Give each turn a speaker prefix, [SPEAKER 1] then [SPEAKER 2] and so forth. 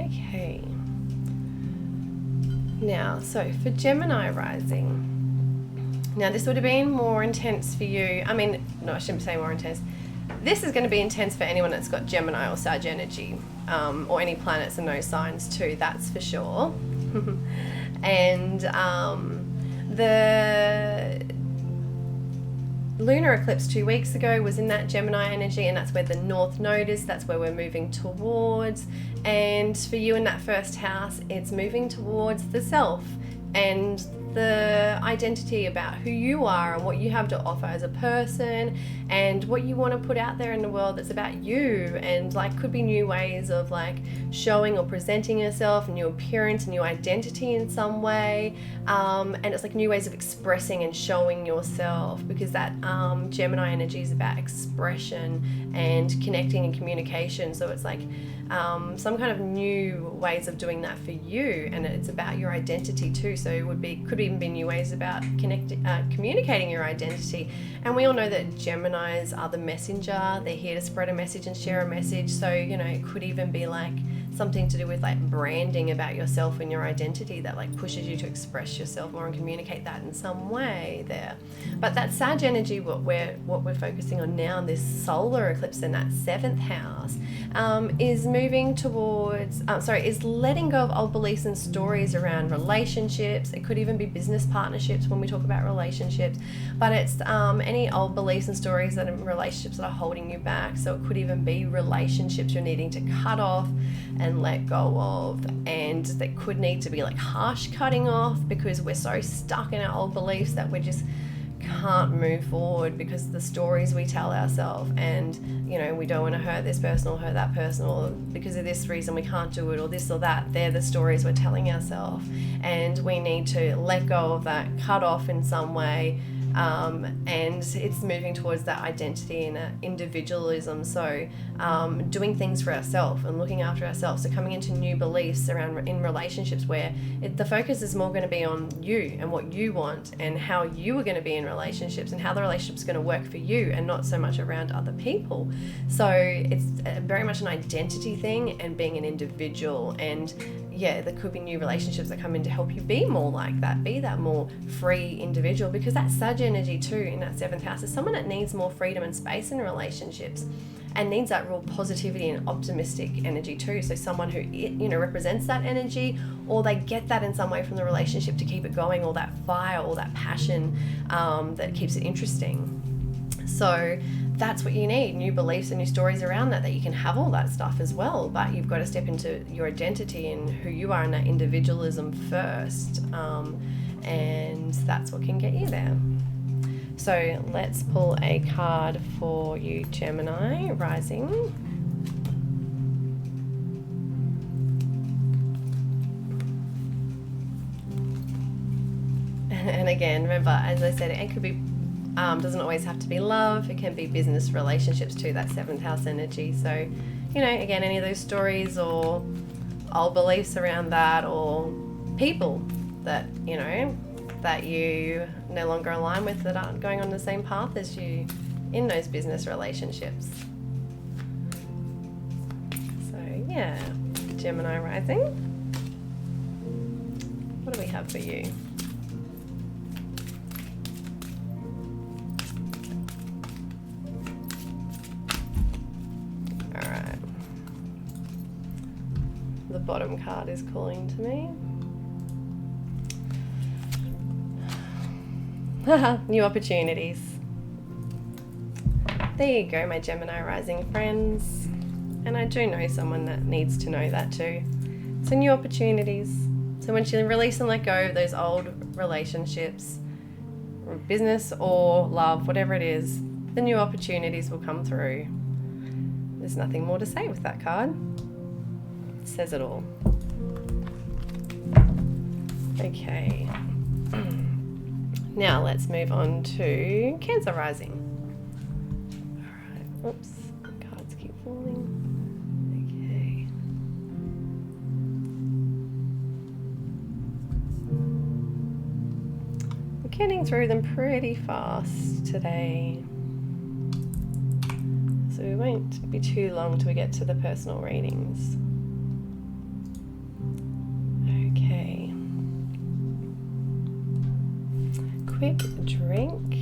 [SPEAKER 1] Okay. Now, so for Gemini rising, now this would have been more intense for you. I mean, no, I shouldn't say more intense. This is going to be intense for anyone that's got Gemini or Sag energy, or any planets in those signs too, that's for sure. And the lunar eclipse 2 weeks ago was in that Gemini energy, and that's where the North Node is, that's where we're moving towards. And for you in that first house, it's moving towards the self and the identity about who you are and what you have to offer as a person and what you want to put out there in the world that's about you, and like could be new ways of like showing or presenting yourself, new appearance, new identity in some way, and it's like new ways of expressing and showing yourself, because that Gemini energy is about expression and connecting and communication. So it's like some kind of new ways of doing that for you, and it's about your identity too. So it could even be new ways about communicating your identity. And we all know that Geminis are the messenger. They're here to spread a message and share a message. So, you know, it could even be like something to do with like branding about yourself and your identity that like pushes you to express yourself more and communicate that in some way there. But that Sag energy, what we're focusing on now, this solar eclipse in that 7th house, is moving towards, is letting go of old beliefs and stories around relationships. It could even be business partnerships when we talk about relationships, but it's any old beliefs and stories that are relationships that are holding you back. So it could even be relationships you're needing to cut off and let go of, and that could need to be like harsh cutting off, because we're so stuck in our old beliefs that we just can't move forward because the stories we tell ourselves, and you know, we don't want to hurt this person or hurt that person, or because of this reason we can't do it, or this or that. They're the stories we're telling ourselves, and we need to let go of that, cut off in some way. And it's moving towards that identity and that individualism. So doing things for ourselves and looking after ourselves. So coming into new beliefs around in relationships where the focus is more going to be on you and what you want and how you are going to be in relationships and how the relationship's going to work for you, and not so much around other people. So it's very much an identity thing and being an individual. And yeah, there could be new relationships that come in to help you be more like that, be that more free individual, because that Sag energy too in that 7th house is someone that needs more freedom and space in relationships and needs that real positivity and optimistic energy too. So someone who, you know, represents that energy, or they get that in some way from the relationship to keep it going, or that fire or that passion that keeps it interesting. So that's what you need, new beliefs and new stories around that you can have all that stuff as well, but you've got to step into your identity and who you are in that individualism first, and that's what can get you there. So let's pull a card for you, Gemini rising. And again, remember, as I said, it could be doesn't always have to be love. It can be business relationships too, that 7th house energy. So, you know, again, any of those stories or old beliefs around that, or people that, you know, that you no longer align with, that aren't going on the same path as you in those business relationships. So yeah, Gemini rising. What do we have for you? The bottom card is calling to me. New opportunities. There you go, my Gemini rising friends. And I do know someone that needs to know that too. So new opportunities. So once you release and let go of those old relationships, or business or love, whatever it is, the new opportunities will come through. There's nothing more to say with that card. It says it all. Okay. Now let's move on to Cancer rising. All right. Oops. Cards keep falling. Okay. I'm getting through them pretty fast today, so we won't be too long till we get to the personal readings. quick drink.